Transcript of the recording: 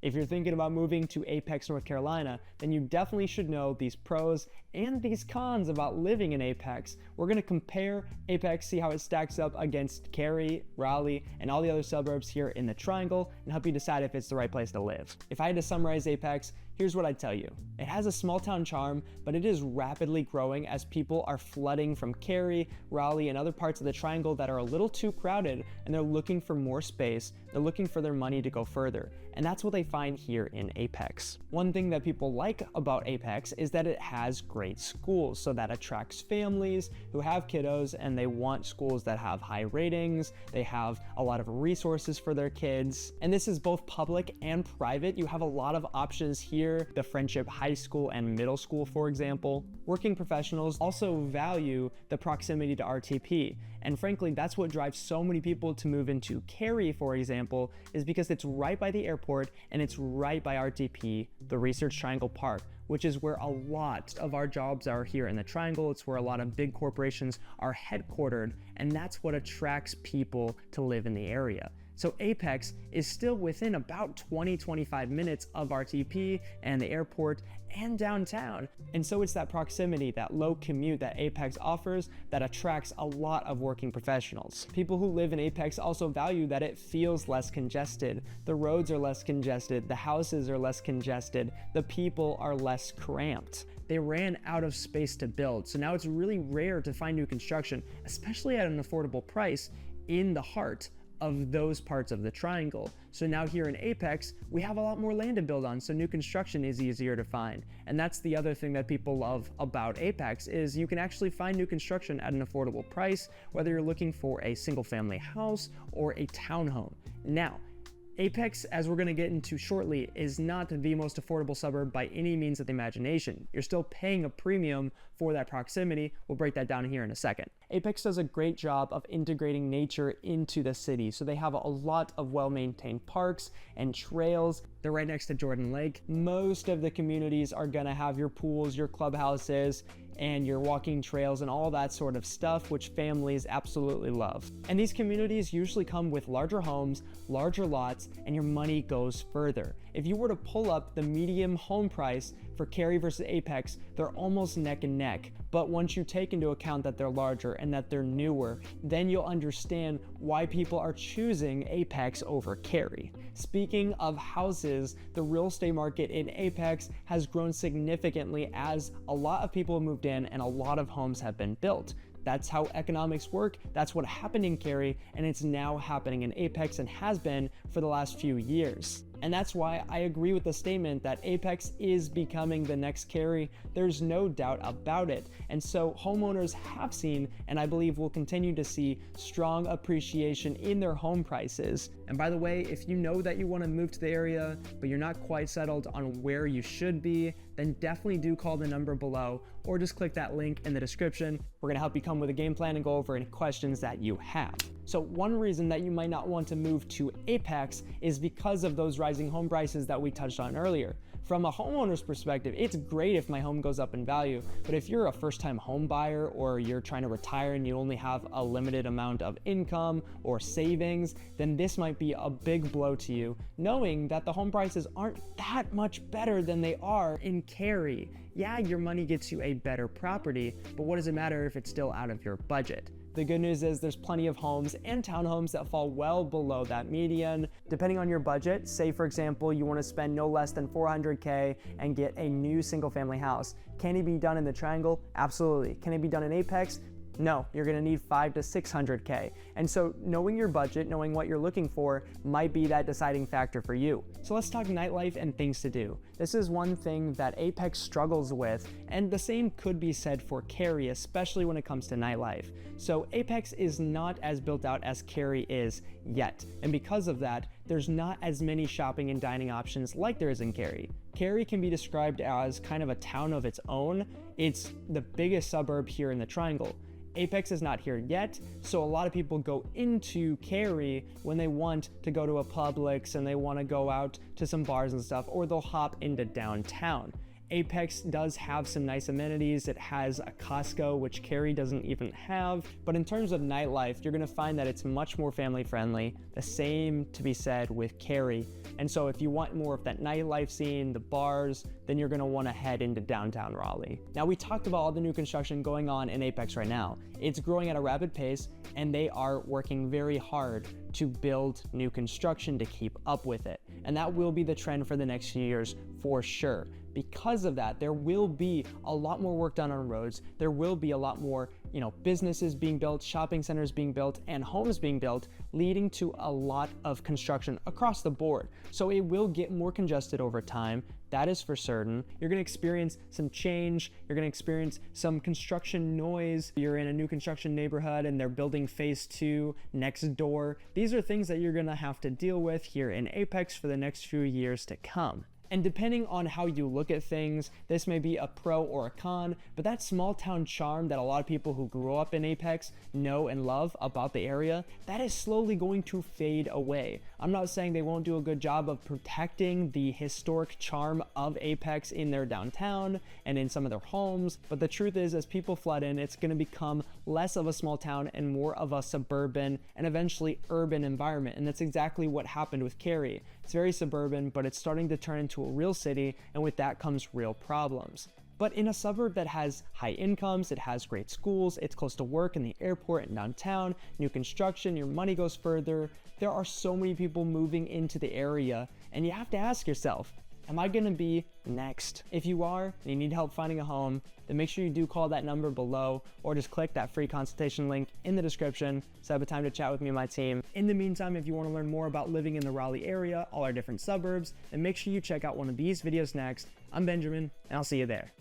If you're thinking about moving to Apex, North Carolina, then you definitely should know these pros and these cons about living in Apex. We're gonna compare Apex, see how it stacks up against Cary, Raleigh, and all the other suburbs here in the Triangle, and help you decide if it's the right place to live. If I had to summarize Apex, here's what I'd tell you. It has a small town charm, but it is rapidly growing as people are flooding from Cary, Raleigh, and other parts of the Triangle that are a little too crowded, and they're looking for more space. They're looking for their money to go further, and that's what they find here in Apex. One thing that people like about Apex is that it has great schools, so that attracts families who have kiddos and they want schools that have high ratings, they have a lot of resources for their kids, and this is both public and private. You have a lot of options here, the Friendship High School and Middle School, for example. Working professionals also value the proximity to RTP, and frankly, that's what drives so many people to move into Cary, for example, is because it's right by the airport and it's right by RTP, the Research Triangle Park, which is where a lot of our jobs are here in the Triangle. It's where a lot of big corporations are headquartered, and that's what attracts people to live in the area. So Apex is still within about 20-25 minutes of RTP and the airport and downtown. And so it's that proximity, that low commute that Apex offers that attracts a lot of working professionals. People who live in Apex also value that it feels less congested. The roads are less congested, the houses are less congested, the people are less cramped. They ran out of space to build, so now it's really rare to find new construction, especially at an affordable price in the heart of those parts of the Triangle. So now here in Apex, we have a lot more land to build on, so new construction is easier to find. And that's the other thing that people love about Apex is you can actually find new construction at an affordable price, whether you're looking for a single family house or a townhome. Now, Apex, as we're going to get into shortly, is not the most affordable suburb by any means of the imagination. You're still paying a premium for that proximity. We'll break that down here in a second. Apex does a great job of integrating nature into the city. So they have a lot of well-maintained parks and trails. They're right next to Jordan Lake. Most of the communities are going to have your pools, your clubhouses, and your walking trails and all that sort of stuff, which families absolutely love. And these communities usually come with larger homes, larger lots, and your money goes further. If you were to pull up the median home price for Cary versus Apex, they're almost neck and neck. But once you take into account that they're larger and that they're newer, then you'll understand why people are choosing Apex over Cary. Speaking of houses, the real estate market in Apex has grown significantly as a lot of people have moved in and a lot of homes have been built. That's how economics work. That's what happened in Cary, and it's now happening in Apex and has been for the last few years. And that's why I agree with the statement that Apex is becoming the next Cary. There's no doubt about it. And so homeowners have seen, and I believe will continue to see, strong appreciation in their home prices. And by the way, if you know that you want to move to the area, but you're not quite settled on where you should be, then definitely do call the number below or just click that link in the description. We're going to help you come with a game plan and go over any questions that you have. So one reason that you might not want to move to Apex is because of those rising home prices that we touched on earlier. From a homeowner's perspective, it's great if my home goes up in value, but if you're a first-time home buyer or you're trying to retire and you only have a limited amount of income or savings, then this might be a big blow to you, knowing that the home prices aren't that much better than they are in Cary. Yeah, your money gets you a better property, but what does it matter if it's still out of your budget? The good news is there's plenty of homes and townhomes that fall well below that median. Depending on your budget, say for example, you want to spend no less than $400K and get a new single family house. Can it be done in the Triangle? Absolutely. Can it be done in Apex? No, you're gonna need $500 to $600K. And so knowing your budget, knowing what you're looking for might be that deciding factor for you. So let's talk nightlife and things to do. This is one thing that Apex struggles with, and the same could be said for Cary, especially when it comes to nightlife. So Apex is not as built out as Cary is yet. And because of that, there's not as many shopping and dining options like there is in Cary. Cary can be described as kind of a town of its own. It's the biggest suburb here in the Triangle. Apex is not here yet, so a lot of people go into Cary when they want to go to a Publix and they want to go out to some bars and stuff, or they'll hop into downtown. Apex does have some nice amenities. It has a Costco, which Cary doesn't even have. But in terms of nightlife, you're gonna find that it's much more family friendly. The same to be said with Cary. And so if you want more of that nightlife scene, the bars, then you're gonna wanna head into downtown Raleigh. Now, we talked about all the new construction going on in Apex right now. It's growing at a rapid pace, and they are working very hard to build new construction to keep up with it. And that will be the trend for the next few years for sure. Because of that, there will be a lot more work done on roads. There will be a lot more, businesses being built, shopping centers being built, and homes being built, leading to a lot of construction across the board. So it will get more congested over time. That is for certain. You're gonna experience some change. You're gonna experience some construction noise. You're in a new construction neighborhood and they're building phase 2 next door. These are things that you're gonna have to deal with here in Apex for the next few years to come. And depending on how you look at things, this may be a pro or a con, but that small town charm that a lot of people who grew up in Apex know and love about the area, that is slowly going to fade away. I'm not saying they won't do a good job of protecting the historic charm of Apex in their downtown and in some of their homes, but the truth is, as people flood in, it's going to become less of a small town and more of a suburban and eventually urban environment. And that's exactly what happened with Cary. It's very suburban, but it's starting to turn into a real city, and with that comes real problems. But in a suburb that has high incomes, it has great schools, it's close to work and the airport and downtown, new construction, your money goes further, there are so many people moving into the area, and you have to ask yourself, am I gonna be next? If you are, and you need help finding a home, then make sure you do call that number below, or just click that free consultation link in the description, set up a time to chat with me and my team. In the meantime, if you wanna learn more about living in the Raleigh area, all our different suburbs, then make sure you check out one of these videos next. I'm Benjamin, and I'll see you there.